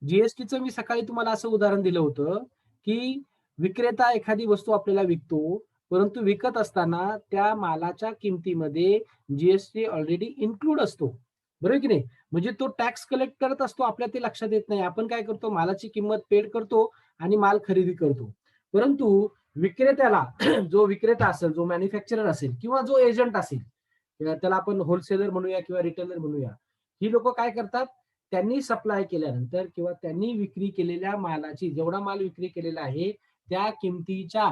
जीएसटीचं मी सकाळी तुम्हाला असं उदाहरण दिलं होतं, की विक्रेता एखादी वस्तू आपल्याला विकतो, परंतु विकत असताना त्या मालाच्या किमतीमध्ये जीएसटी ऑलरेडी इन्क्लूड असतो. बरोबर की नाही? म्हणजे तो टॅक्स कलेक्ट करत असतो, आपल्या ते लक्षात येत नाही. आपण काय करतो, मालाची किंमत पेड करतो आणि माल खरेदी करतो. परंतु विक्रेत्याला जो विक्रेता असेल, जो मॅन्युफॅक्चरर असेल किंवा जो एजंट असेल, किंवा त्याला आपण होलसेलर म्हणूया किंवा रिटेलर म्हणूया. ही लोकं काय करतात, त्यांनी सप्लाय केल्यानंतर किंवा त्यांनी विक्री केलेल्या मालाची जेवढा माल विक्री केलेला आहे, त्या किमतीच्या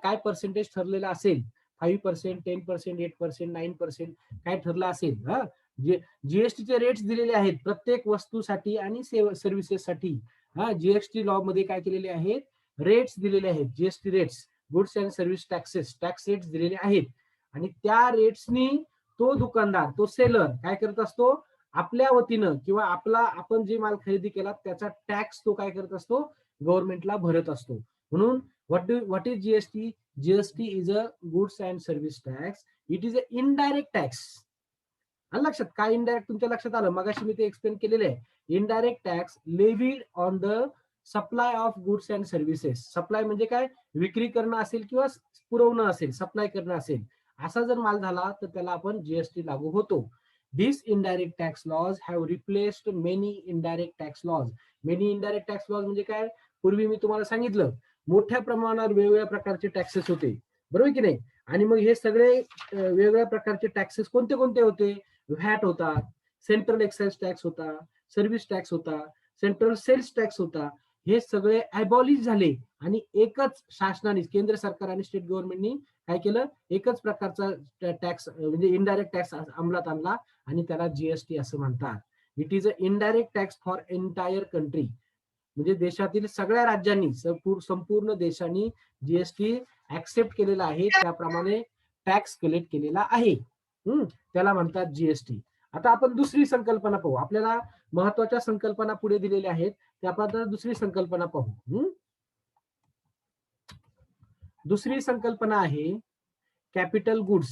काय पर्सेंटेज ठरलेला असेल, 5%, 10%, 8%, 9% काय ठरलं असेल जे जीएसटीचे रेट्स दिलेले आहेत प्रत्येक वस्तूसाठी आणि सर्व्हिसेससाठी. जीएसटी लॉ मध्ये काय केलेले आहेत, रेट्स दिलेले आहेत. GST rates, goods and service taxes, tax rates दिलेले आहेत. आणि त्या रेट्सनी तो दुकानदार, तो सेलर काय करत असतो, आपल्या वतीनं किंवा आपण जे माल खरेदी केला त्याचा टॅक्स तो काय करत असतो, गव्हर्नमेंटला भरत असतो. म्हणून what is GST? GST is a goods and service tax. It is a indirect tax. आलं लक्षात? काय इनडायरेक्ट तुमच्या लक्षात आलं? मगाशी मी ते एक्सप्लेन केलेलं आहे. Indirect tax लेव्हिड on the supply of goods and services. Supply म्हणजे काय? विक्री करणं असेल किंवा पुरवणं असेल, सप्लाय करणं असेल. असा जर माल झाला तर त्याला आपण जीएसटी लागू होतो. These indirect tax laws have replaced many indirect tax laws. Many indirect tax laws म्हणजे काय? पूर्वी मी तुम्हाला सांगितलं, मोठ्या प्रमाणावर वेगवेगळ्या प्रकारचे टॅक्सेस होते. बरोबर की नाही? आणि मग हे सगळे वेगवेगळ्या प्रकारचे टॅक्सेस कोणते कोणते होते? व्हॅट होता, सेंट्रल एक्साइज टॅक्स होता, सर्व्हिस टॅक्स होता, सेंट्रल सेल्स टॅक्स होता. हे सगळे ॲबॉलिश झाले आणि एकच शासनाने, केंद्र सरकार आणि स्टेट गव्हर्नमेंटनी काय केलं? एकच प्रकारचा टॅक्स म्हणजे इनडायरेक्ट टॅक्स अंमलात आणला आणि त्याला जीएसटी असं म्हणतात. It is a indirect tax for entire country. म्हणजे देशातील सगळ्या राज्यांनी, संपूर्ण देशांनी जीएसटी ऍक्सेप्ट केलेला आहे, त्याप्रमाणे टॅक्स कलेक्ट केलेला आहे. त्याला म्हणतात जीएसटी. आता आपण दुसरी संकल्पना पाहू. आपल्याला महत्वाच्या संकल्पना पुढे दिलेल्या आहेत, त्या आपण दुसरी संकल्पना पाहू. दुसरी संकल्पना आहे कॅपिटल गुड्स.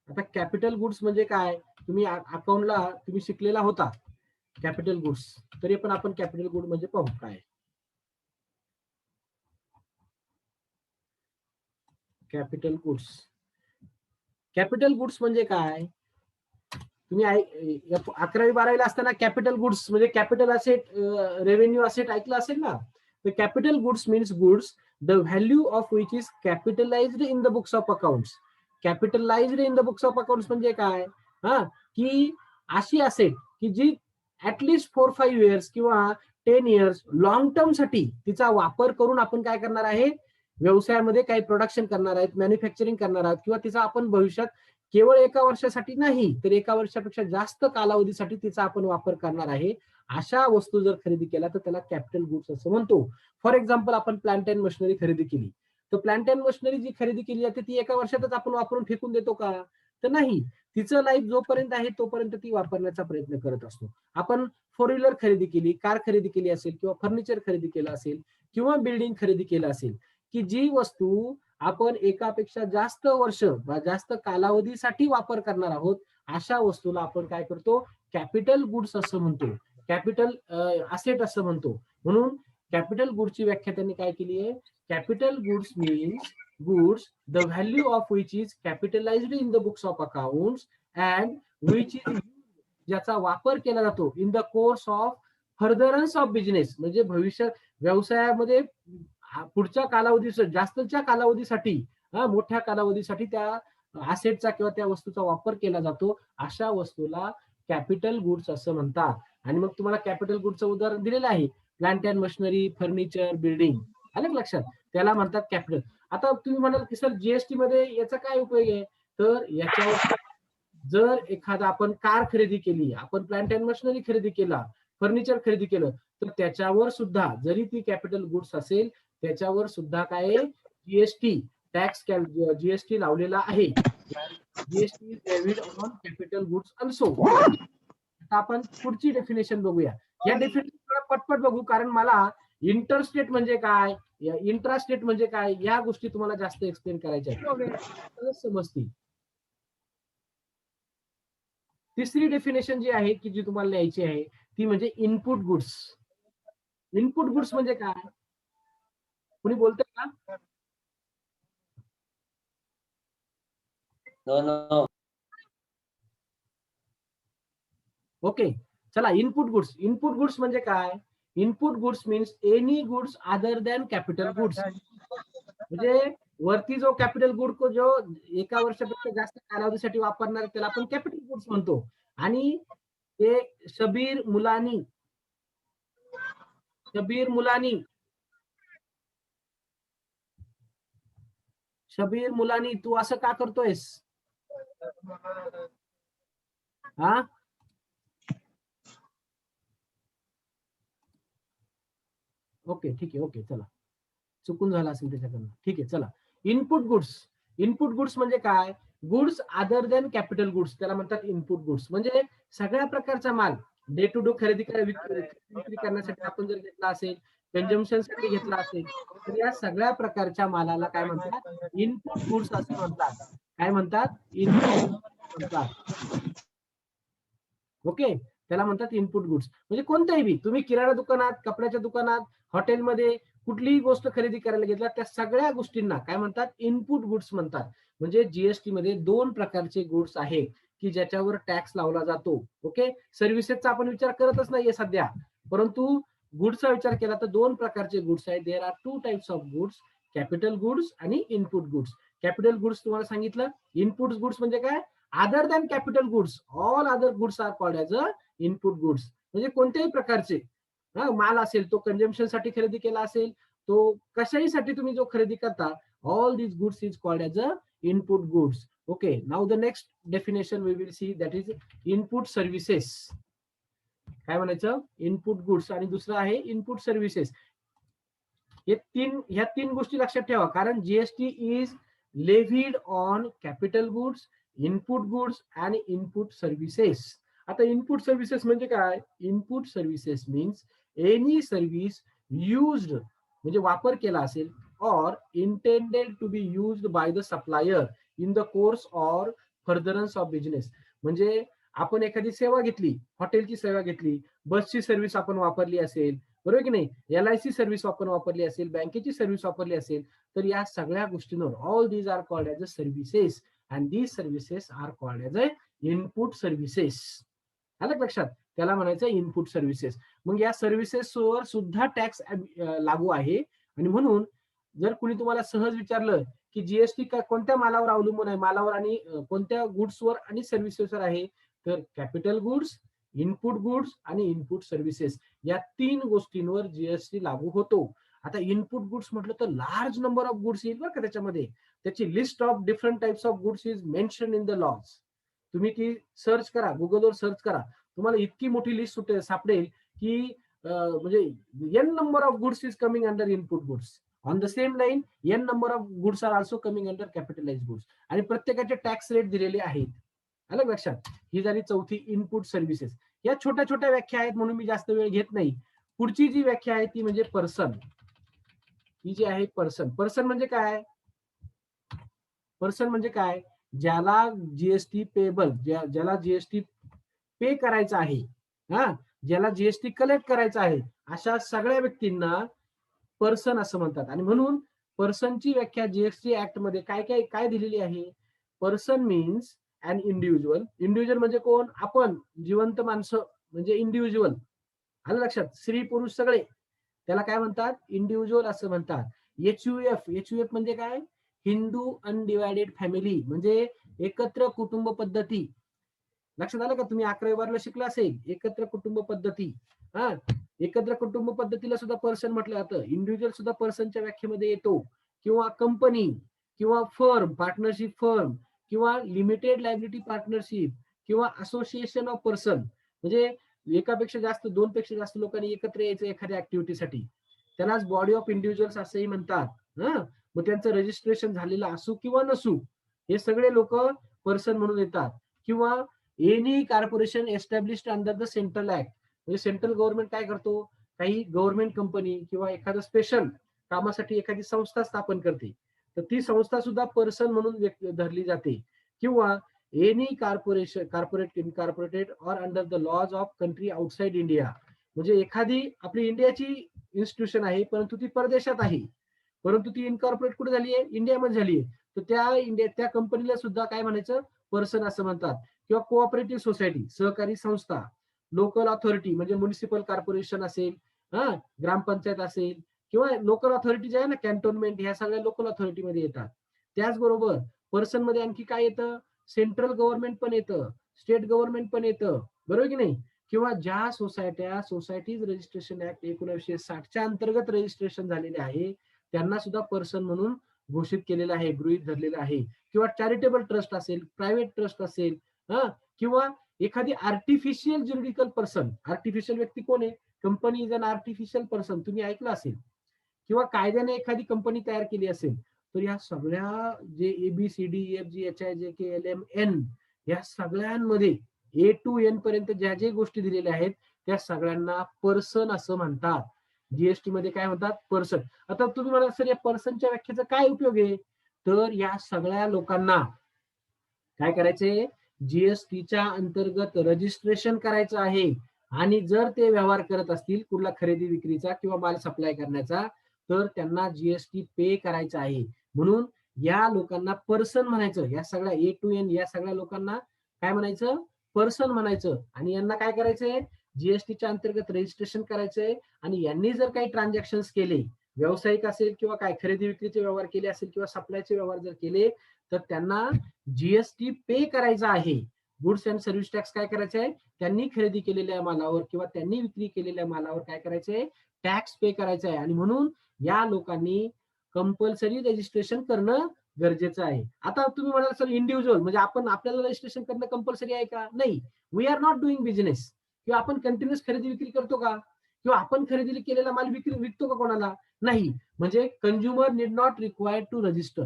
आता कॅपिटल गुड्स म्हणजे काय? तुम्ही अकाउंटला तुम्ही शिकलेला होता कॅपिटल गुड्स. तरी पण आपण कॅपिटल गुड म्हणजे पाहू काय. Capital goods. कॅपिटल गुड्स म्हणजे काय? तुम्ही 11वी-12वीला असताना कॅपिटल गुड्स म्हणजे कॅपिटल असेट, रेव्हेन्यू असेट ऐकलं असेल ना. तर capital goods means goods the value of which is capitalised in the books of accounts. Capitalised in the books of accounts म्हणजे काय? की अशी असेट की जी ऍटलिस्ट 4-5 इयर्स किंवा 10 इयर्स लॉंग टर्म साठी तिचा वापर करून आपण काय करणार आहे, व्यवसायामध्ये काही प्रोडक्शन करणार आहेत, मॅन्युफॅक्चरिंग करणार आहात किंवा तिचा आपण भविष्यात केवळ एका वर्षासाठी नाही तर एका वर्षापेक्षा जास्त कालावधीसाठी तिचा आपण वापर करणार आहे. अशा वस्तू जर खरेदी केल्या तर त्याला कॅपिटल गुड्स असं म्हणतो. फॉर एक्झाम्पल आपण प्लांट अँड मशिनरी खरेदी केली, तर प्लांट अँड मशिनरी जी खरेदी केली जाते ती एका वर्षातच आपण वापरून फेकून देतो का? तर नाही. तिचं लाईफ जोपर्यंत आहे तोपर्यंत ती वापरण्याचा प्रयत्न करत असतो. आपण फोर व्हीलर खरेदी केली, कार खरेदी केली असेल किंवा फर्निचर खरेदी केलं असेल किंवा बिल्डिंग खरेदी केलं असेल, की जी वस्तू आपण एकापेक्षा जास्त वर्ष जास्त कालावधीसाठी वापर करणार आहोत, अशा वस्तूला आपण काय करतो? कॅपिटल गुड्स असं म्हणतो. कॅपिटल असेट असं म्हणतो. म्हणून कॅपिटल गुड्सची व्याख्या त्यांनी काय केली आहे? Capital goods means goods the value of which is capitalised in the books of accounts and which is ज्याचा वापर केला जातो in the course of furtherance of business. म्हणजे भविष्यात व्यवसायामध्ये पुढच्या कालावधीसाठी, जास्तच्या कालावधीसाठी, मोठ्या कालावधीसाठी त्या असेटचा किंवा त्या वस्तूचा वापर केला जातो. अशा वस्तूला कॅपिटल गुड्स असं म्हणतात. आणि मग तुम्हाला कॅपिटल गुड्सचं उदाहरण दिलेलं आहे. Plant and machinery, furniture, building. आलं का लक्षात? त्याला म्हणतात कॅपिटल. आता तुम्ही म्हणाल की सर जीएसटी मध्ये याचा काय उपयोग आहे? तर याच्यावर जर एखादा आपण कार खरेदी केली, आपण प्लांट अँड मशिनरी खरेदी केला, फर्निचर खरेदी केलं, तर त्याच्यावर सुद्धा जरी ती कॅपिटल गुड्स असेल, त्याच्यावर सुद्धा काय जीएसटी टॅक्स जीएसटी लावलेला आहे. GST is levied on capital goods also. आता आपण पुढची डेफिनेशन बघूया. या डेफिनेशन पटपट बघू, कारण मला इंटरस्टेट म्हणजे काय, इंट्रास्टेट म्हणजे काय, या गोष्टी तुम्हाला जास्त एक्सप्लेन करायच्या आहेत, समजतील. तिसरी डेफिनेशन जी आहे की जी तुम्हाला लिहायची आहे ती म्हणजे इनपुट गुड्स. इनपुट गुड्स म्हणजे काय? कुणी बोलतंय का? No. ओके, चला इनपुट गुड्स. इनपुट गुड्स म्हणजे काय? Input goods means any goods other than capital goods. म्हणजे वरती जो कॅपिटल गुड को जो एका वर्षापेक्षा जास्त कालावधीसाठी वापरणार त्याला आपण कॅपिटल गुड्स म्हणतो. आणि ते शबीर मुलानी तू असं का करतोयस? हा, ओके ठीक आहे, ओके चला, चुकून झाला असेल त्याच्याकडनं, ठीक आहे चला. इनपुट गुड्स म्हणजे काय? Goods other than capital goods, त्याला म्हणतात इनपुट गुड्स. म्हणजे सगळ्या प्रकारचा माल डे टू डे विक्री करण्यासाठी आपण जर घेतला असेल, कन्झम्पशन साठी घेतला असेल, तर या सगळ्या प्रकारच्या मालाला काय म्हणतात? इनपुट गुड्स असं म्हणतात. काय म्हणतात? इनपुट म्हणतात. ओके, त्याला म्हणतात इनपुट गुड्स. म्हणजे कोणत्याही बी तुम्ही किराणा दुकानात, कपड्याच्या दुकानात, हॉटेलमध्ये कुठलीही गोष्ट खरेदी करायला घेतला, त्या सगळ्या गोष्टींना काय म्हणतात? इनपुट गुड्स म्हणतात. म्हणजे जीएसटी मध्ये 2 प्रकारचे गुड्स आहेत की ज्याच्यावर टॅक्स लावला जातो. ओके, सर्व्हिसेसचा आपण विचार करतच नाहीये सध्या, परंतु गुड्सचा विचार केला तर 2 प्रकारचे गुड्स आहेत. There are 2 types of goods, capital goods आणि इनपुट गुड्स. कॅपिटल गुड्स तुम्हाला सांगितलं. इनपुट गुड्स म्हणजे काय? Other than capital goods, all other goods are called as a input goods. म्हणजे कोणत्याही प्रकारचे माल असेल, तो कन्झम्पशन साठी खरेदी केला असेल, तो कशाही साठी तुम्ही जो खरेदी करता, all these goods is called as a input goods. Okay, now the next definition we will see, that is input services. काय म्हणायचं? इनपुट गुड्स आणि दुसरं आहे इनपुट सर्व्हिसेस. ह्या तीन गोष्टी लक्षात ठेवा, कारण GST is levied on capital goods, input goods आणि इनपुट सर्व्हिसेस. आता इनपुट सर्व्हिसेस म्हणजे काय? Input services means any service used, म्हणजे वापर केला असेल, or intended to be used by the supplier in the course or furtherance of business. म्हणजे आपण एखादी सेवा घेतली, हॉटेलची सेवा घेतली, बसची सर्व्हिस आपण वापरली असेल, बरोबर की नाही, LIC सर्व्हिस आपण वापरली असेल, बँकेची सर्व्हिस वापरली असेल, तर या सगळ्या गोष्टींवर all these are called as a services and these services are called as a input services. आलं लक्षात? त्याला म्हणायचं इनपुट सर्व्हिसेस. मग या सर्व्हिसेसवर सुद्धा टॅक्स लागू आहे. आणि म्हणून जर कुणी तुम्हाला सहज विचारलं की जीएसटी कोणत्या मालावर अवलंबून आहे, मालावर आणि कोणत्या गुड्सवर आणि सर्व्हिसेसवर आहे, तर कॅपिटल गुड्स, इनपुट गुड्स आणि इनपुट सर्व्हिसेस, या 3 गोष्टींवर जीएसटी लागू होतो. आता इनपुट गुड्स म्हटलं तर लार्ज नंबर ऑफ गुड्स येईल बरं का त्याच्यामध्ये. त्याची list of different types of goods is mention in the laws. तुम्ही ती सर्च करा, गुगलवर सर्च करा, तुम्हाला इतकी मोठी लिस्ट सापडेल की म्हणजे n number of goods is coming under input goods. On the same line n number of goods are also coming under capitalise goods. आणि प्रत्येकाचे टॅक्स रेट दिलेले आहेत. आलं लक्षात? ही झाली चौथी इनपुट सर्व्हिसेस. या छोट्या छोट्या व्याख्या आहेत म्हणून मी जास्त वेळ घेत नाही. पुढची जी व्याख्या आहे ती म्हणजे पर्सन. ही जी आहे पर्सन म्हणजे काय? पर्सन म्हणजे काय? ज्याला जीएसटी पेबल, ज्याला जीएसटी पे करायचा आहे, ज्याला जीएसटी कलेक्ट करायचा आहे, अशा सगळ्या व्यक्तींना पर्सन असं म्हणतात. आणि म्हणून पर्सनची व्याख्या जीएसटी ऍक्ट मध्ये काय काय काय दिलेली आहे? Person means an individual. Individual म्हणजे कोण? आपण जिवंत माणसं म्हणजे इंडिव्हिज्युअल. आलं लक्षात? स्त्री पुरुष सगळे, त्याला काय म्हणतात? इंडिव्हिज्युअल असं म्हणतात. एचयूएफ म्हणजे काय? हिंदू अनडिवायडेड फॅमिली, म्हणजे एकत्र कुटुंब पद्धती. लक्षात आलं का? तुम्ही 11वी-12वीला शिकला असेल एकत्र कुटुंब पद्धती. एकत्र कुटुंब पद्धतीला सुद्धा पर्सन म्हटलं जातं. इंडिव्हिज्युअल सुद्धा पर्सनच्या व्याख्येमध्ये येतो. किंवा कंपनी किंवा फर्म, पार्टनरशिप फर्म किंवा लिमिटेड लायबिलिटी पार्टनरशिप किंवा असोसिएशन ऑफ पर्सन, म्हणजे एकापेक्षा जास्त, 2 पेक्षा जास्त लोकांनी एकत्र यायचं एखाद्या ऍक्टिव्हिटीसाठी, त्यालाच बॉडी ऑफ इंडिव्हिज्युअल्स असंही म्हणतात. मग त्यांचं रजिस्ट्रेशन झालेलं असू किंवा नसू, हे सगळे लोक पर्सन म्हणून येतात. किंवा any corporation established under the central act, म्हणजे सेंट्रल गव्हर्नमेंट काय करतो, काही गव्हर्नमेंट कंपनी किंवा एखादं स्पेशल कामासाठी एखादी संस्था स्थापन करते, तर ती संस्था सुद्धा पर्सन म्हणून धरली जाते. किंवा any corporate incorporated or under the laws of country outside India, म्हणजे एखादी आपली इंडियाची इन्स्टिट्यूशन आहे, परंतु ती परदेशात आहे, परंतु ती इनकॉर्पोरेट कुठे झाली आहे, इंडियामध्ये झाली आहे. तर त्या कंपनीला सुद्धा काय म्हणायचं, पर्सन असं म्हणतात. किंवा कोऑपरेटिव्ह सोसायटी, सहकारी संस्था, लोकल ऑथॉरिटी म्हणजे म्युनिसिपल कॉर्पोरेशन असेल, हा, ग्रामपंचायत असेल, किंवा लोकल ऑथॉरिटी जे आहे ना, कॅन्टोन्मेंट, ह्या सगळ्या लोकल ऑथॉरिटीमध्ये येतात. त्याचबरोबर पर्सन मध्ये आणखी काय येतं, सेंट्रल गव्हर्नमेंट पण येतं, स्टेट गव्हर्नमेंट पण येतं, बरोबर की नाही. किंवा ज्या सोसायटीज रजिस्ट्रेशन ऍक्ट 1960च्या अंतर्गत रजिस्ट्रेशन झालेले आहे, त्यांना सुद्धा पर्सन म्हणून घोषित केलेलं आहे, गृहीत धरलेलं आहे. किंवा चॅरिटेबल ट्रस्ट असेल, प्रायव्हेट ट्रस्ट असेल, हा, किंवा एखादी आर्टिफिशियल ज्युरिडिकल पर्सन, आर्टिफिशियल व्यक्ती कोण आहे, company is an artificial person, तुम्ही ऐकलं असेल. किंवा कायद्याने एखादी कंपनी तयार केली असेल, तर या सगळ्या जे ABCDEFGHIJKLMN या सगळ्यांमध्ये A to N पर्यंत ज्या ज्या गोष्टी दिलेल्या आहेत, त्या सगळ्यांना पर्सन असं म्हणतात. जीएसटी मध्ये काय म्हणतात, पर्सन. आता तुम्ही म्हणाल सर या पर्सनच्या व्याख्येचा काय उपयोग आहे, तर या सगळ्या लोकांना काय करायचंय, जीएसटीच्या अंतर्गत रजिस्ट्रेशन करायचं आहे. आणि जर ते व्यवहार करत असतील कुठला खरेदी विक्रीचा किंवा माल सप्लाय करण्याचा, तर त्यांना जीएसटी पे करायचा आहे. म्हणून या लोकांना पर्सन म्हणायचं, या सगळ्या A to N या सगळ्या लोकांना काय म्हणायचं, पर्सन म्हणायचं. आणि यांना काय करायचंय, जीएसटीच्या अंतर्गत रजिस्ट्रेशन करायचंय. आणि यांनी जर काही ट्रान्झॅक्शन केले, व्यावसायिक असेल किंवा काय खरेदी विक्रीचे व्यवहार केले असेल किंवा सप्लायचे व्यवहार जर केले, तर त्यांना जीएसटी पे करायचा आहे. गुड्स अँड सर्व्हिस टॅक्स काय करायचं आहे, त्यांनी खरेदी केलेल्या मालावर किंवा त्यांनी विक्री केलेल्या मालावर काय करायचंय, टॅक्स पे करायचा आहे. आणि म्हणून या लोकांनी कंपल्सरी रजिस्ट्रेशन करणं गरजेचं आहे. आता तुम्ही म्हणाल सर इंडिव्हिज्युअल म्हणजे आपल्याला रजिस्ट्रेशन करणं कंपल्सरी आहे का, नाही. We are not doing business. किंवा आपण कंटिन्युअस खरेदी विक्री करतो का, किंवा आपण खरेदी केलेला माल विकतो का कोणाला, नाही. म्हणजे consumer need not required to register.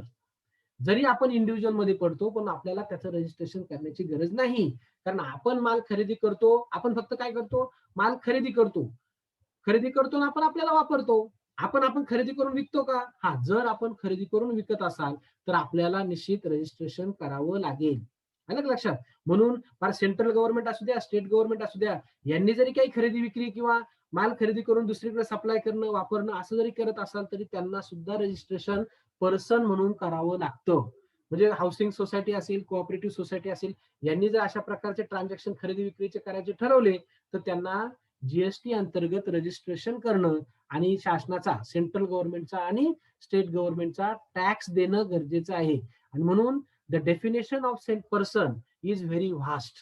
जरी आपण इंडिव्हिज्युअल मध्ये पडतो, पण आपल्याला त्याचं रजिस्ट्रेशन करण्याची गरज नाही. कारण आपण माल खरेदी करतो, आपण फक्त काय करतो, माल खरेदी करतो ना, आपण आपल्याला वापरतो. आपण खरेदी करून विकतो का, हा, जर आपण खरेदी करून विकत असाल तर आपल्याला निश्चित रजिस्ट्रेशन करावं लागेल. आलं का लक्षात. म्हणून फार सेंट्रल गव्हर्नमेंट असू द्या, स्टेट गव्हर्नमेंट असू द्या, यांनी जरी काही खरेदी विक्री किंवा माल खरेदी करून दुसरीकडे सप्लाय करणं, वापरणं असं जरी करत असाल, तरी त्यांना सुद्धा रजिस्ट्रेशन पर्सन म्हणून करावं लागतं. म्हणजे हाऊसिंग सोसायटी असेल, कोऑपरेटिव्ह सोसायटी असेल, यांनी जर अशा प्रकारचे ट्रान्झॅक्शन खरेदी विक्रीचे करायचे ठरवले, तर त्यांना जीएसटी अंतर्गत रजिस्ट्रेशन करणं आणि शासनाचा, सेंट्रल गव्हर्नमेंटचा आणि स्टेट गव्हर्नमेंटचा टॅक्स देणं गरजेचं आहे. आणि म्हणून the definition of said person is very vast.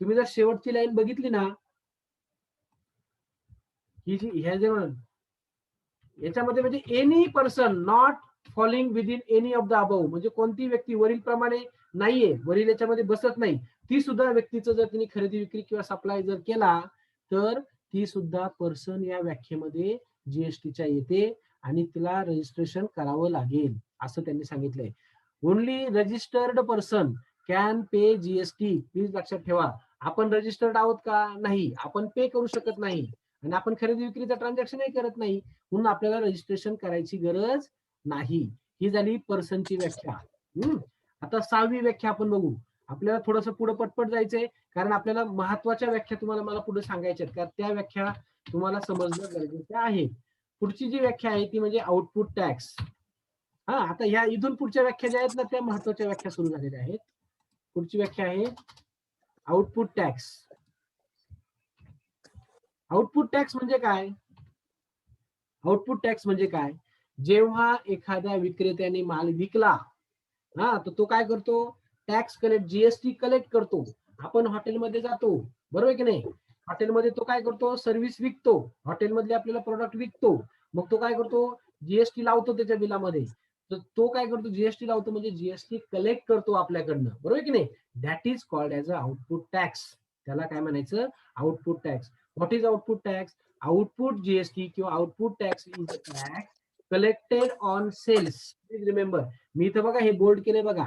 तुम्ही जर शेवटची लाईन बघितली ना, ही जी ह्या जे याच्यामध्ये म्हणजे any person not falling within any of the above, म्हणजे कोणती व्यक्ती वरील प्रमाणे नाहीये, वरील याच्यामध्ये बसत नाही, ती सुद्धा व्यक्तीचं जर तिने खरेदी विक्री किंवा सप्लाय जर केला, तर ती सुद्धा पर्सन या व्याख्येमध्ये जीएसटीच्या येते आणि तिला रजिस्ट्रेशन करावं लागेल असं त्यांनी सांगितलंय. Only registered person can pay GST. Please लक्षात ठेवा, आपण रजिस्टर्ड आहोत का, नाही, आपण पे करू शकत नाही. आणि आपण खरेदी विक्रीचा ट्रान्झॅक्शनही करत नाही, म्हणून आपल्याला रजिस्ट्रेशन करायची गरज नाही. ही झाली पर्सनची व्याख्या. आता 6वी व्याख्या आपण बघू. आपल्याला थोडंसं पुढे पटपट जायचंय, कारण आपल्याला महत्वाच्या व्याख्या तुम्हाला मला पुढे सांगायच्या आहेत, कारण त्या व्याख्या तुम्हाला समजणं गरजेचं आहे. पुढची जी व्याख्या आहे ती म्हणजे आउटपुट टॅक्स. हा, आता ह्या इथून पुढच्या व्याख्या ज्या आहेत ना, त्या महत्वाच्या व्याख्या सुरू झालेल्या आहेत. पुढची व्याख्या आहे आउटपुट टॅक्स. आउटपुट टॅक्स म्हणजे काय, आउटपुट टॅक्स म्हणजे काय, जेव्हा एखाद्या विक्रेत्याने माल विकला, हा, तर तो काय करतो, टॅक्स कलेक्ट, जीएसटी कलेक्ट करतो. आपण हॉटेलमध्ये जातो, बरोबर की नाही, हॉटेलमध्ये तो काय करतो, सर्व्हिस विकतो, हॉटेलमधले आपल्याला प्रोडक्ट विकतो, मग तो काय करतो, जीएसटी लावतो त्याच्या बिलामध्ये. तर तो काय करतो, जीएसटी लावतो म्हणजे जीएसटी कलेक्ट करतो आपल्याकडनं, बरोबर की नाही. That is called as a output tax. त्याला काय म्हणायचं, output tax. What is output tax, output GST किंवा output tax is a tax collected on sales. Please remember, मी इथं बघा हे बोल्ड केले बघा,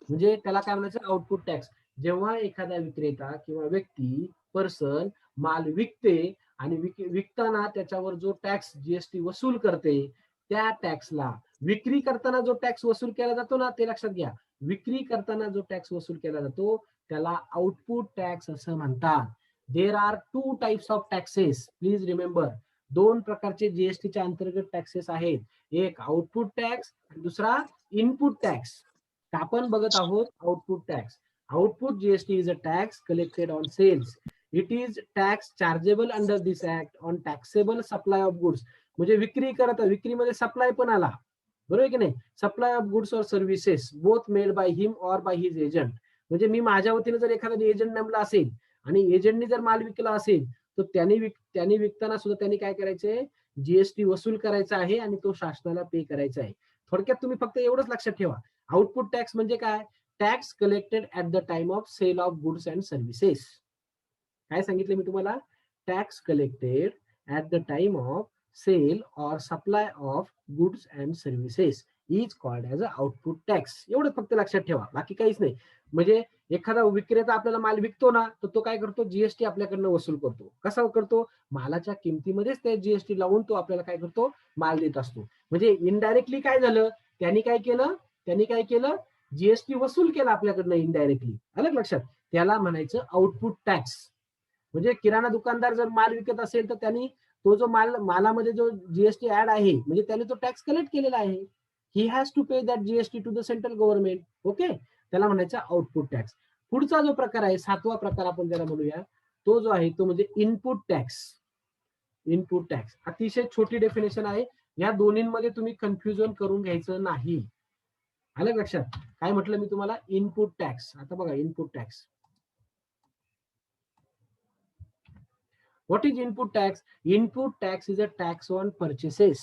म्हणजे त्याला काय म्हणायचं, आउटपुट टॅक्स. जेव्हा एखादा विक्रेता किंवा व्यक्ती, पर्सन माल विकते आणि विकताना त्याच्यावर जो टॅक्स जीएसटी वसूल करते, त्या टॅक्सला, विक्री करताना जो टॅक्स वसूल केला जातो ना, ते लक्षात घ्या, विक्री करताना जो टॅक्स वसूल केला जातो त्याला आउटपुट टॅक्स असं म्हणतात. There are 2 types of taxes, please remember. दोन प्रकारचे जीएसटीच्या अंतर्गत टॅक्सेस आहेत, एक आउटपुट टॅक्स आणि दुसरा इनपुट टॅक्स. आपण बघत आहोत output tax. Output GST is a tax collected on sales. It is tax chargeable under this act on taxable supply of goods. म्हणजे विक्रीमध्ये सप्लाय पण आला, बरोबर की नाही. सप्लाय ऑफ गुड्स और services both made by him or by his agent. म्हणजे मी माझ्या वतीने जर एखादा एजंट नेमला असेल आणि एजंटनी जर माल विकला असेल तर त्यांनी विकताना सुद्धा त्यांनी काय करायचंय, जीएसटी वसूल करायचा आहे आणि तो शासनाला पे करायचा आहे. थोडक्यात तुम्ही फक्त एवढंच लक्षात ठेवा, आउटपुट टॅक्स म्हणजे काय, tax collected at the time of sale of goods and services. काय सांगितलं मी तुम्हाला, tax collected at the time of sale or supply of goods and services is called as a output tax. एवढं फक्त लक्षात ठेवा, बाकी काहीच नाही. म्हणजे एखादा विक्रेता आपल्याला माल विकतो ना, तर तो काय करतो, जीएसटी आपल्याकडनं वसूल करतो. कसा करतो, मालाच्या किमतीमध्येच त्या जीएसटी लावून तो आपल्याला काय करतो, माल देत असतो. म्हणजे इनडायरेक्टली काय झालं, त्यांनी काय केलं, जीएसटी वसूल केला आपल्याकडनं इनडायरेक्टली. आलं लक्षात. त्याला म्हणायचं आउटपुट टॅक्स. म्हणजे किराणा दुकानदार जर माल विकत असेल तर त्यांनी तो जो मालामध्ये जो जीएसटी ऍड आहे म्हणजे त्याने तो टॅक्स कलेक्ट केलेला आहे. He has to pay that GST to the central government. Okay, त्याला म्हणायचं आउटपुट टॅक्स. पुढचा जो प्रकार आहे, 7वा प्रकार आपण त्याला म्हणूया, तो जो आहे तो म्हणजे इनपुट टॅक्स. इनपुट टॅक्स अतिशय छोटी डेफिनेशन आहे, या दोन्हींमध्ये तुम्ही कन्फ्युजन करून घ्यायचं नाही. आलं लक्षात. काय म्हटलं मी तुम्हाला, इनपुट टॅक्स. आता बघा input tax. What is input tax? Input tax is a tax on purchases.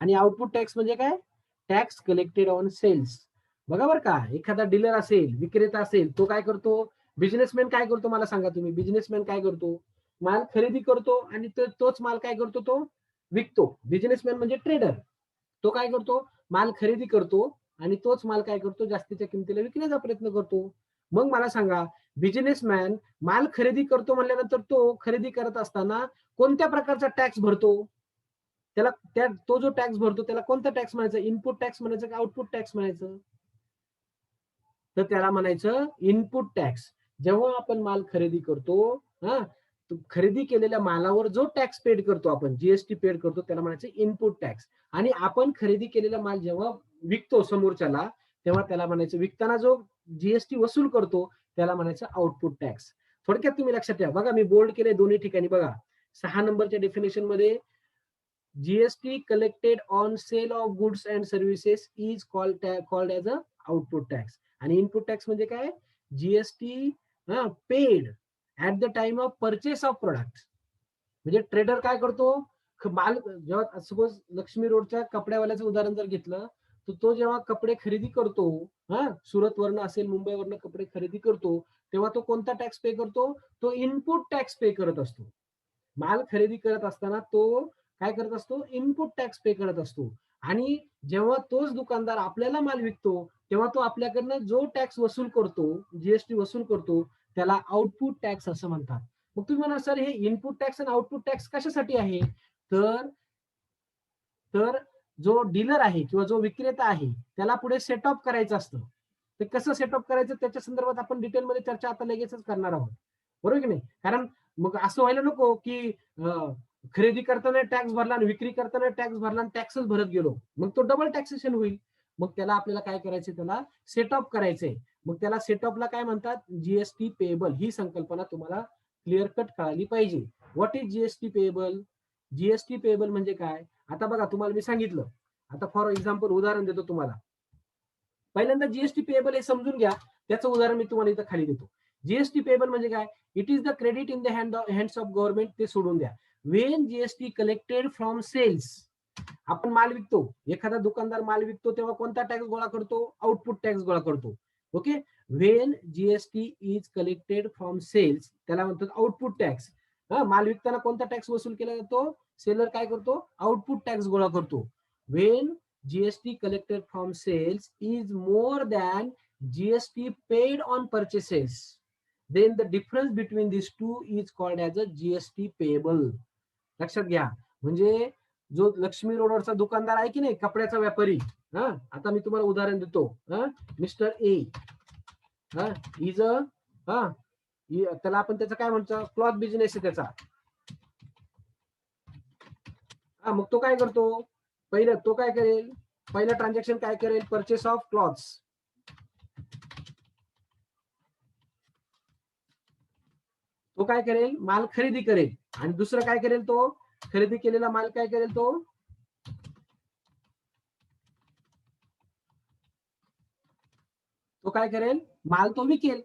आणि आउटपुट टॅक्स म्हणजे काय, टॅक्स कलेक्टेड ऑन सेल्स. बघा बरं का, एखादा डीलर असेल, विक्रेता असेल, तो काय करतो, बिझनेसमॅन काय करतो मला सांगा तुम्ही, बिझनेसमॅन काय करतो, माल खरेदी करतो आणि तोच माल काय करतो, तो विकतो. बिझनेसमॅन म्हणजे ट्रेडर. तो काय करतो, माल खरेदी करतो आणि तोच माल काय करतो, जास्तीच्या किमतीला विकण्याचा प्रयत्न करतो. मग मला सांगा, बिझनेसमॅन माल खरेदी करतो म्हणल्यानंतर तो खरेदी करत असताना कोणत्या प्रकारचा टॅक्स भरतो, तो जो टॅक्स भरतो त्याला कोणता टॅक्स म्हणायचं, इनपुट टॅक्स म्हणायचं का आउटपुट टॅक्स म्हणायचं, तर त्याला म्हणायचं इनपुट टॅक्स. जेव्हा आपण माल खरेदी करतो, हा, खरेदी केलेल्या मालावर जो टॅक्स पेड करतो आपण, जीएसटी पेड करतो, त्याला म्हणायचं इनपुट टॅक्स. आणि आपण खरेदी केलेला माल जेव्हा विकतो समोरच्याला, तेव्हा त्याला म्हणायचं, विकताना जो जीएसटी वसूल करतो त्याला म्हणायचं आउटपुट टॅक्स. थोडक्यात तुम्ही लक्षात ठेवा. बघा मी बोल्ड केले दोन्ही ठिकाणी. बघा 6 नंबरच्या डेफिनेशन मध्ये, GST collected on sale of goods and services is called as a output tax. आणि इनपुट टॅक्स म्हणजे काय, GST paid at the time of purchase of product. म्हणजे ट्रेडर काय करतो, माल जेव्हा सपोज लक्ष्मी रोडच्या कपड्यावाल्याचं उदाहरण जर घेतलं, तर तो जेव्हा कपडे खरेदी करतो, सुरत वरनं असेल, मुंबईवरनं कपडे खरेदी करतो, तेव्हा तो कोणता टॅक्स पे करतो, तो इनपुट टॅक्स पे करत असतो. माल खरेदी करत असताना तो काय करत असतो, इनपुट टॅक्स पे करत असतो. आणि जेव्हा तोच दुकानदार आपल्याला माल विकतो तेव्हा तो आपल्याकडनं जो टॅक्स वसूल करतो, जीएसटी वसूल करतो, त्याला आउटपुट टॅक्स असं म्हणतात. मग तुम्ही म्हणा सर हे इनपुट टॅक्स आणि आउटपुट टॅक्स कशासाठी आहे, तर जो डीलर आहे किंवा जो विक्रेता आहे त्याला पुढे सेटअप करायचं असतं. ते कसं सेटअप करायचं त्याच्या संदर्भात आपण डिटेलमध्ये चर्चा आता लगेचच करणार आहोत, बरोबर की नाही. कारण मग असं व्हायला नको की खरेदी करताना टॅक्स भरला आणि विक्री करताना टॅक्स भरला आणि टॅक्सच भरत गेलो, मग तो डबल टॅक्सेशन होईल. मग त्याला आपल्याला काय करायचंय, त्याला सेटअप करायचंय. मग त्याला सेटअपला काय म्हणतात, जीएसटी पेएबल. ही संकल्पना तुम्हाला क्लिअर कट कळाली पाहिजे. What is GST payable? GST payable म्हणजे काय, आता बघा तुम्हाला मी सांगितलं. आता फॉर एक्झाम्पल उदाहरण देतो तुम्हाला. पहिल्यांदा जीएसटी पेएबल हे समजून घ्या, त्याचं उदाहरण मी तुम्हाला इथं खाली देतो. जीएसटी पेएबल म्हणजे काय, it is the credit in the hands of government. ते सोडून द्या. When GST collected from sales, आपण माल विकतो, एखादा दुकानदार माल विकतो तेव्हा कोणता टॅक्स गोळा करतो, आउटपुट टॅक्स गोळा करतो. Okay, when GST is collected from sales त्याला म्हणतात आउटपुट टॅक्स. माल विकताना कोणता टॅक्स वसूल केला जातो, सेलर काय करतो, आउटपुट टॅक्स गोळा करतो. Wien GST collected from sales is more than GST paid on purchases, then the difference between these two is called as a GST payable. लक्षात घ्या. म्हणजे जो लक्ष्मी रोडवरचा दुकानदार आहे की नाही, कपड्याचा व्यापारी, आता मी तुम्हाला उदाहरण देतो. मिस्टर ए इज त्याला आपण त्याचा काय म्हणतो, क्लॉथ बिझनेस आहे त्याचा. मग तो काय करतो, पहिलं तो काय करेल, पहिलं ट्रान्झॅक्शन काय करेल, परचेस ऑफ क्लॉथ्स. तो काय करेल, माल खरेदी करेल. आणि दुसरं काय करेल, तो खरेदी केलेला माल काय करेल, तो काय करेल, माल तो विकेल.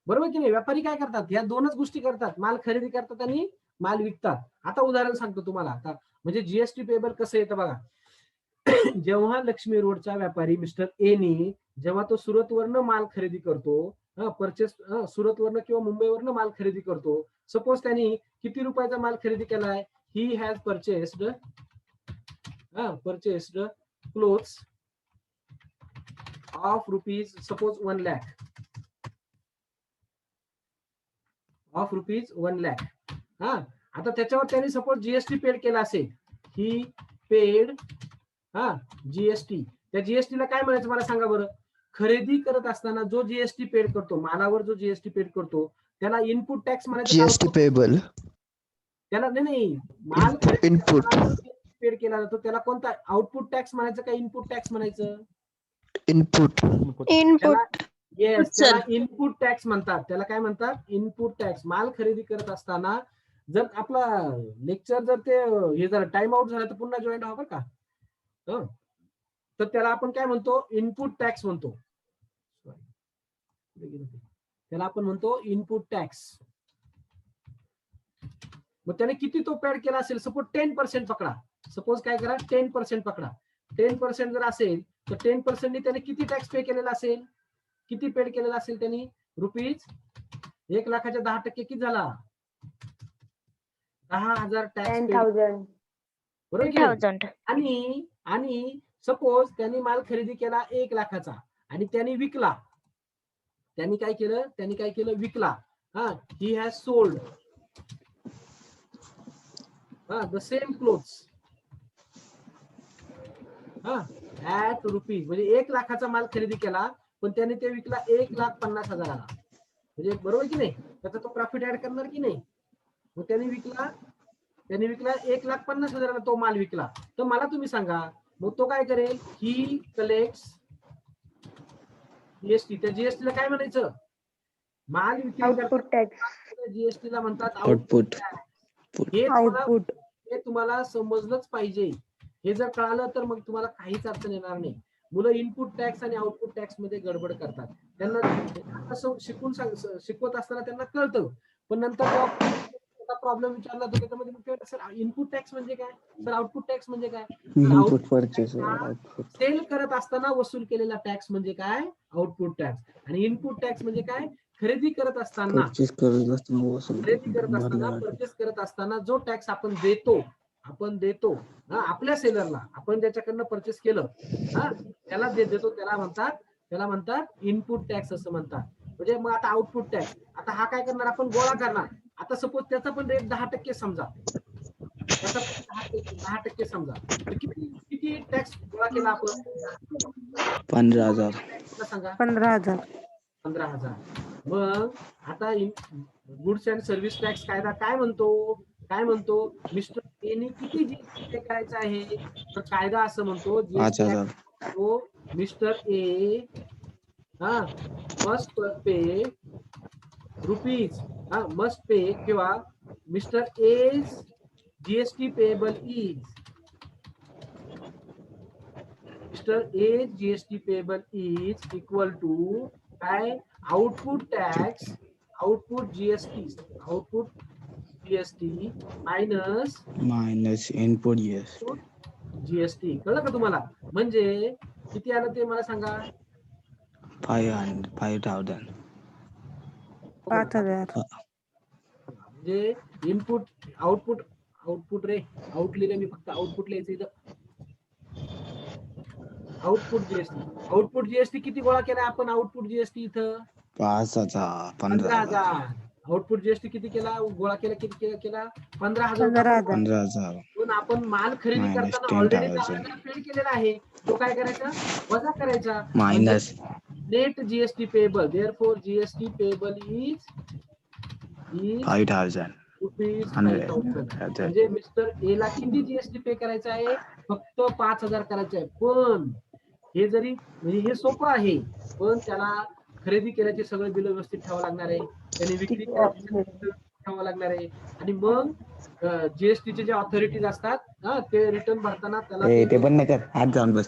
बरोबर की नाही. व्यापारी काय करतात, या दोनच गोष्टी करतात, माल खरेदी करतात आणि माल विकतात. आता उदाहरण सांगतो तुम्हाला. आता म्हणजे जीएसटी पेबल कसं येतं बघा. जेव्हा लक्ष्मी रोडचा व्यापारी मिस्टर ए नी जेव्हा तो सुरतवरनं माल खरेदी करतो, परचेस सुरतवरनं किंवा मुंबईवरनं माल खरेदी करतो. सपोज त्यांनी किती रुपयाचा माल खरेदी केलाय, he has purchased clothes of rupees suppose 1 lakh, of rupees 1 lakh. आता त्याच्यावर त्यांनी सपोज जीएसटी पेड केला असेल, ही पेड जीएसटी. त्या जीएसटीला काय म्हणायचं मला सांगा बरं. खरेदी करत असताना जो जीएसटी पेड करतो, मालावर जो जीएसटी पेड करतो, त्याला इनपुट टॅक्स म्हणायचं. जीएसटी पेबल त्याला नाही, माल इनपुट पेड केला जातो त्याला कोणता, आउटपुट टॅक्स म्हणायचं का इनपुट टॅक्स म्हणायचं? इनपुट. येस, त्याला इनपुट टॅक्स म्हणतात. त्याला काय म्हणतात, इनपुट टॅक्स. माल खरेदी करत असताना जर आपला लेक्चर जर ते हे जर टाइम आउट झाला तर पुन्हा जॉईन व्हा बरं का. तर त्याला आपण काय म्हणतो, इनपुट टॅक्स म्हणतो. त्याला आपण म्हणतो इनपुट टॅक्स. मग त्याने किती तो पेड केला असेल, सपोज 10% पकडा. सपोज काय करा, 10% पकडा. 10% जर असेल तर 10% त्याने किती टॅक्स पे केलेला असेल, किती पेड केलेला असेल त्यांनी, रुपीज 1 लाखाच्या 10% किती झाला, 10,000 टॅक्स पेड. बरोबर. आणि सपोज त्यांनी माल खरेदी केला 1 लाखाचा आणि त्यांनी विकला. त्यांनी काय केलं, विकला. He has sold the same clothes at rupees, म्हणजे 1 लाखाचा माल खरेदी केला पण त्याने ते विकला 1,50,000. म्हणजे बरोबर की नाही, त्याचा तो प्रॉफिट ऍड करणार की नाही. मग त्याने विकला 1,50,000 तो माल विकला. तर मला तुम्ही सांगा, मग तो काय करेल, ही कलेक्ट जीएसटी. त्या जीएसटीला काय म्हणायचं, माल विक्री जीएसटीला म्हणतात आउटपुट. हे तुम्हाला समजलंच पाहिजे. हे जर कळालं तर मग तुम्हाला काहीच अडचण येणार नाही. मुलं इनपुट टॅक्स आणि आउटपुट टॅक्स मध्ये गडबड करतात. त्यांना शिकवत असताना त्यांना कळतं, पण नंतर प्रॉब्लेम विचारला तर त्याच्यामध्ये सर इनपुट टॅक्स म्हणजे काय, सर आउटपुट टॅक्स म्हणजे काय. सेल करत असताना वसूल केलेला टॅक्स म्हणजे काय, आउटपुट टॅक्स. आणि इनपुट टॅक्स म्हणजे काय, खरेदी करत असताना परचेस करत असताना जो टॅक्स आपण देतो आपल्या सेलरला, आपण ज्याच्याकडनं परचेस केलं त्याला देतो, त्याला म्हणतात इनपुट टॅक्स असं म्हणतात. म्हणजे मग आता आउटपुट टॅक्स, आता हा काय करणार, आपण गोळा करणार. आता सपोज त्याचा पण रेट 10% समजा, त्याचा 10% समजा, तर किती टॅक्स गोळा केला आपण, 15,000. सांगा 15,000. मग आता गुड्स अँड सर्व्हिस टॅक्स कायदा काय म्हणतो, मिस्टर एनी किती जीएसटी पे करायचं आहे, तर कायदा असं म्हणतो, 5,000. Mister A must pay rupees must pay किंवा mister A's GST payable is equal to काय, output tax, output GST minus input GST. कळलं का तुम्हाला. म्हणजे किती आलं ते मला सांगा, 5,000. 5,000. म्हणजे इनपुट आउटपुट लिहिलं मी, फक्त आउटपुट लिहायचं इथं. आउटपुट जीएसटी किती गोळा केला आपण, आउटपुट जीएसटी इथं 5,000. 15,000. आउटपुट जीएसटी किती केला, गोळा केला 15,000. पण आपण माल खरेदी करताना ऑलरेडी आपल्याला पेड केलेला आहे, तो काय करायचा, वजा करायचा, minus net GST payable. Therefore GST payable is 5,000. Rupees 100,000. 5,000. म्हणजे मिस्टर ए ला किती जीएसटी पे करायचं आहे? फक्त 5,000 करायचं आहे. पण हे जरी म्हणजे हे सोपं आहे, पण त्याला खरेदी केल्याचे सगळे बिल व्यवस्थित ठेवावं लागणार आहे. त्याने विक्री केल्याचे सगळे बिल ठेवावं लागणार आहे. आणि मग जीएसटीचे जे ऑथॉरिटीज असतात ते रिटर्न भरताना त्याला ते पण नाही त्यात हात जाऊन बस.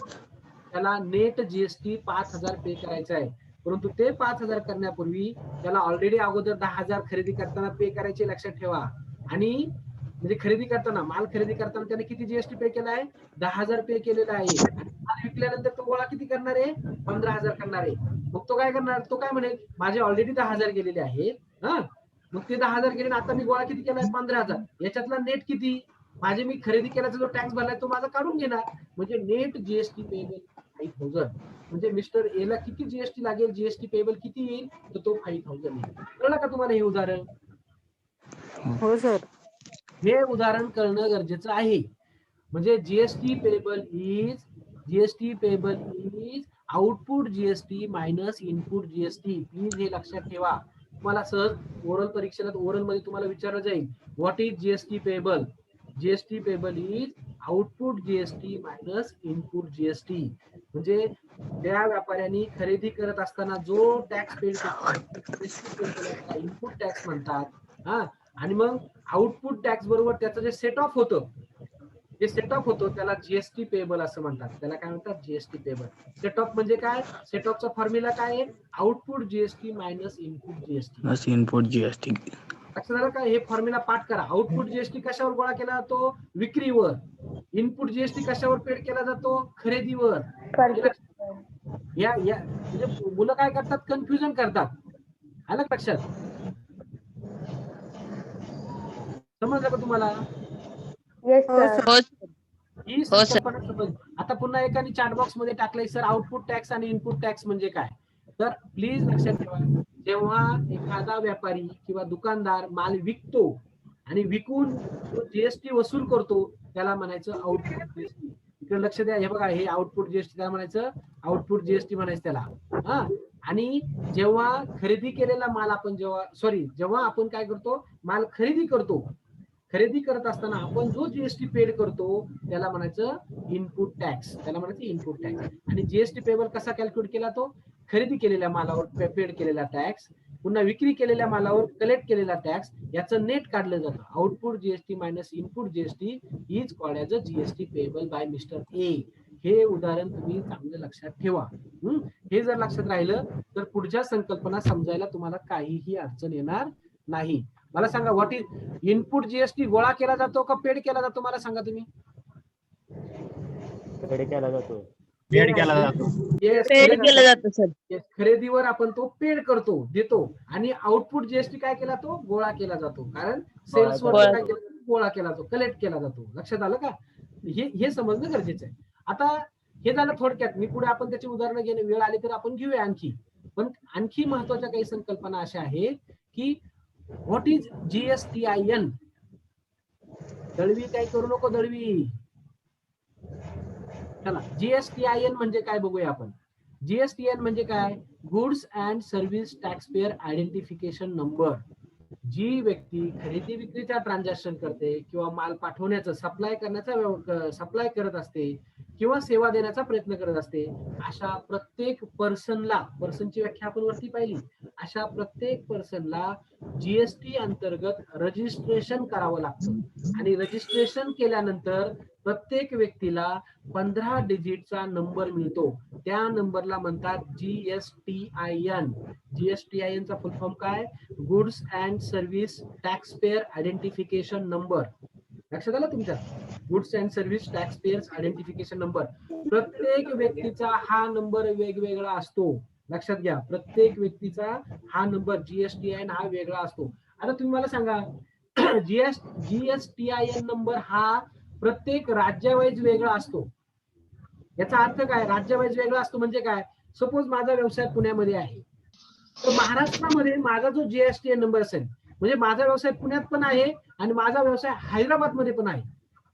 त्याला नेट जीएसटी 5,000 पे करायचं आहे. परंतु ते 5,000 करण्यापूर्वी त्याला ऑलरेडी अगोदर 10,000 खरेदी करताना पे करायचे, लक्षात ठेवा. आणि म्हणजे खरेदी करताना माल खरेदी करताना त्याने किती जीएसटी पे केला आहे? 10,000 पे केलेला आहे. आणि माल विकल्यानंतर तो गोळा किती करणार आहे? 15,000 करणार आहे. मग तो काय करणार? तो काय म्हणेल, माझे ऑलरेडी 10,000 गेलेले आहेत. मग ते 10,000 गेले, आता मी गोळा किती केलाय? 15,000. याच्यातला नेट किती? माझे मी खरेदी केल्याचा जो टॅक्स भरलाय तो माझा काढून घेणार. म्हणजे नेट जीएसटी पेबल 5,000. म्हणजे मिस्टर ए ला किती जीएसटी लागेल? जीएसटी पेबल किती येईल? तर तो 5,000 येईल. कळलं का तुम्हाला हे उदाहरण? हो सर. हे उदाहरण कळणं गरजेचं आहे. म्हणजे GST payable is output GST minus input GST. Please हे लक्षात ठेवा. तुम्हाला सहज ओरल परीक्षेला ओरल मध्ये तुम्हाला विचारलं जाईल, what is GST payable? GST payable is output GST minus input GST. म्हणजे त्या व्यापाऱ्यांनी खरेदी करत असताना जो टॅक्स पेड केला इनपुट टॅक्स म्हणतात. आणि मग आउटपुट टॅक्स बरोबर त्याचं जे सेट ऑफ होतं, त्याला जीएसटी पेबल असं म्हणतात. त्याला काय म्हणतात? GST payable. सेट ऑफ म्हणजे काय? सेट ऑफचा फॉर्म्युला काय आहे? Output GST minus input GST. बस इनपुट जीएसटी. लक्षात आलं का? हे फॉर्म्युला पाठ करा. आउटपुट जीएसटी कशावर गोळा केला जातो? विक्रीवर. इनपुट जीएसटी कशावर पेड केला जातो? खरेदीवर. या म्हणजे मुलं काय करतात? कन्फ्युजन करतात. आलं लक्षात? समजलं का तुम्हाला? ही संकल्पना समज. आता पुन्हा एकाने चॅट बॉक्स मध्ये टाकलंय, सर आउटपुट टॅक्स आणि इनपुट टॅक्स म्हणजे काय? तर प्लीज लक्षात ठेवा, जेव्हा एखादा व्यापारी किंवा दुकानदार माल विकतो आणि विकून जीएसटी वसूल करतो, त्याला म्हणायचं आउटपुट जीएसटी. इकडे लक्ष द्या. हे बघा, हे आउटपुट जीएसटी त्याला म्हणायचं आउटपुट जीएसटी म्हणायचं त्याला. आणि जेव्हा खरेदी केलेला माल आपण जेव्हा आपण काय करतो? माल खरेदी करतो. खरेदी करत असताना आपण जो जीएसटी पेड करतो त्याला म्हणायचं इनपुट टॅक्स. आणि जीएसटी पेबल कसा कॅल्क्युलेट केला? तो खरेदी केलेल्या मालावर पेड केलेला टॅक्स, पुन्हा विक्री केलेल्या मालावर कलेक्ट केलेला टॅक्स, याचं नेट काढलं जातं. Output GST minus input GST is called as a GST payable by mister A. हे उदाहरण तुम्ही चांगलं लक्षात ठेवा. हे जर लक्षात राहिलं तर पुढच्या संकल्पना समजायला तुम्हाला काहीही अडचण येणार नाही. मला सांगा, व्हॉट इज इनपुट जीएसटी? गोळा केला जातो का पेड केला जातो? मला सांगा तुम्ही. पेड केला जातो. सर. खरेदीवर आपण तो पेड करतो, देतो. आणि आउटपुट जीएसटी काय केला? तो गोळा केला जातो. कारण सेल्सवर काय केला? गोळा केला जातो, कलेक्ट केला जातो. लक्षात आलं का? हे समजणं गरजेचं आहे. आता हे झालं थोडक्यात. मी पुढे आपण त्याची उदाहरणं घेणे वेळ आली तर आपण घेऊया आणखी. पण आणखी महत्वाच्या काही संकल्पना अशा आहेत की व्हॉट इज जीएसटीआयएन? दळवी काही करू नको, दळवी. चला, जीएसटीआयएन म्हणजे काय बघूया आपण. जीएसटीआयएन म्हणजे काय? Goods and service tax payer identification number. जी व्यक्ती खरेदी विक्रीचा ट्रान्झॅक्शन करते किंवा माल पाठवण्याचं सप्लाय करत असते किंवा सेवा देण्याचा प्रयत्न करत असते, अशा प्रत्येक पर्सनची व्याख्या आपण वरती पाहिली. अशा प्रत्येक पर्सनला जीएसटी अंतर्गत रजिस्ट्रेशन करावं लागतं. आणि रजिस्ट्रेशन केल्यानंतर प्रत्येक व्यक्तीला 15 डिजिटचा नंबर मिळतो. त्या नंबरला म्हणतात जीएसटीआयएन. जीएसटीआयएनचा फुल फॉर्म काय? Goods and service tax payer identification number. लक्षात आलं तुमच्या? Goods and service tax pairs identification number. प्रत्येक व्यक्तीचा हा नंबर वेगवेगळा असतो. लक्षात घ्या, प्रत्येक व्यक्तीचा हा नंबर जीएसटीआयएन हा वेगळा असतो. आता तुम्ही मला सांगा, जीएसटीआयएन नंबर हा प्रत्येक राज्यावाईज वेगळा असतो. याचा अर्थ काय? राज्यावाईज वेगळा असतो म्हणजे काय? सपोज माझा व्यवसाय पुण्यामध्ये आहे, तर महाराष्ट्रामध्ये माझा जो जीएसटीआयएन नंबर असेल, म्हणजे माझा व्यवसाय पुण्यात पण आहे आणि माझा व्यवसाय हैदराबाद मध्ये पण आहे.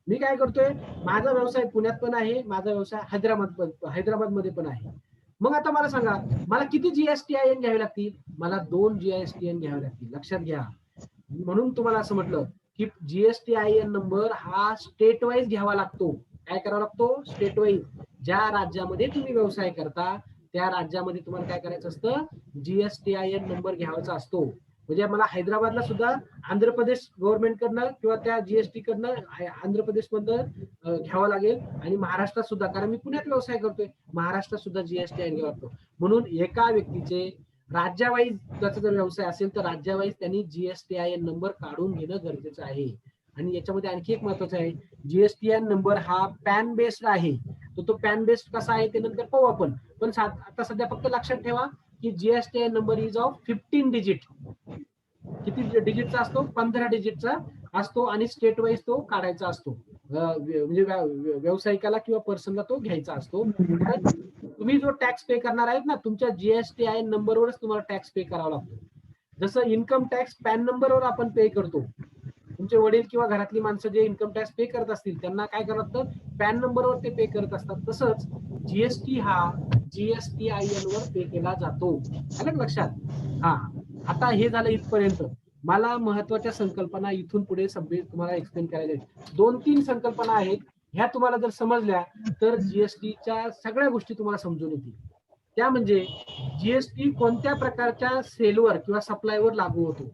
मी काय करतोय? माझा व्यवसाय पुण्यात पण आहे, माझा व्यवसाय हैदराबाद मध्ये पण आहे. मग आता मला सांगा, मला किती जीएसटीआयएन घ्यावे लागतील? मला 2 जीएसटीआयएन घ्यावे लागतील. लक्षात घ्या, म्हणून तुम्हाला असं म्हटलं की GSTIN नंबर हा स्टेट वाईज घ्यावा लागतो. काय करावा लागतो? State wise. ज्या राज्यामध्ये तुम्ही व्यवसाय करता त्या राज्यामध्ये तुम्हाला काय करायचं असतं? GSTIN नंबर घ्यावाचा असतो. म्हणजे मला हैदराबादला सुद्धा आंध्र प्रदेश गव्हर्नमेंट कडनं किंवा त्या जीएसटी कडनं आंध्र प्रदेश मधनं घ्यावं लागेल आणि महाराष्ट्रात सुद्धा, कारण मी पुण्यात व्यवसाय करतोय, महाराष्ट्रात सुद्धा GSTIN घ्यावा लागतो. म्हणून एका व्यक्तीचे राज्यावाईज त्याचा जर व्यवसाय असेल तर राज्यावाईज त्यांनी GSTIN नंबर काढून घेणं गरजेचं आहे. आणि याच्यामध्ये आणखी एक महत्वाचं आहे, GSTIN नंबर हा पॅन बेस्ड आहे. तो पॅन बेस्ड कसा आहे ते नंतर पाहू आपण. पण आता सध्या फक्त लक्षात ठेवा की GSTIN number is of 15 digit. किती डिजिटचा असतो? 15 डिजिटचा असतो आणि स्टेट वाईज तो काढायचा असतो. म्हणजे व्यावसायिकाला किंवा पर्सनला तो घ्यायचा असतो. तुम्ही जो टॅक्स पे करणार आहेत ना, तुमच्या GSTIN नंबरवरच तुम्हाला टॅक्स पे करावा लागतो. जसं इन्कम टॅक्स पॅन नंबरवर आपण पे करतो, तुमचे वडील किंवा घरातली माणसं जे इन्कम टॅक्स पे करत असतील त्यांना काय करावं लागतं? पॅन नंबरवर ते पे करत असतात. तसंच जीएसटी हा GSTIN वर पे केला जातो. आलं लक्षात? हा, आता हे झालं इथपर्यंत. मला महत्वाच्या संकल्पना इथून पुढे तुम्हाला एक्सप्लेन करायच्या आहेत. 2-3 संकल्पना आहेत, ह्या तुम्हाला जर समजल्या तर जीएसटीच्या सगळ्या गोष्टी तुम्हाला समजून येतील. त्या म्हणजे जीएसटी कोणत्या प्रकारच्या सेलवर किंवा सप्लायवर लागू होतो.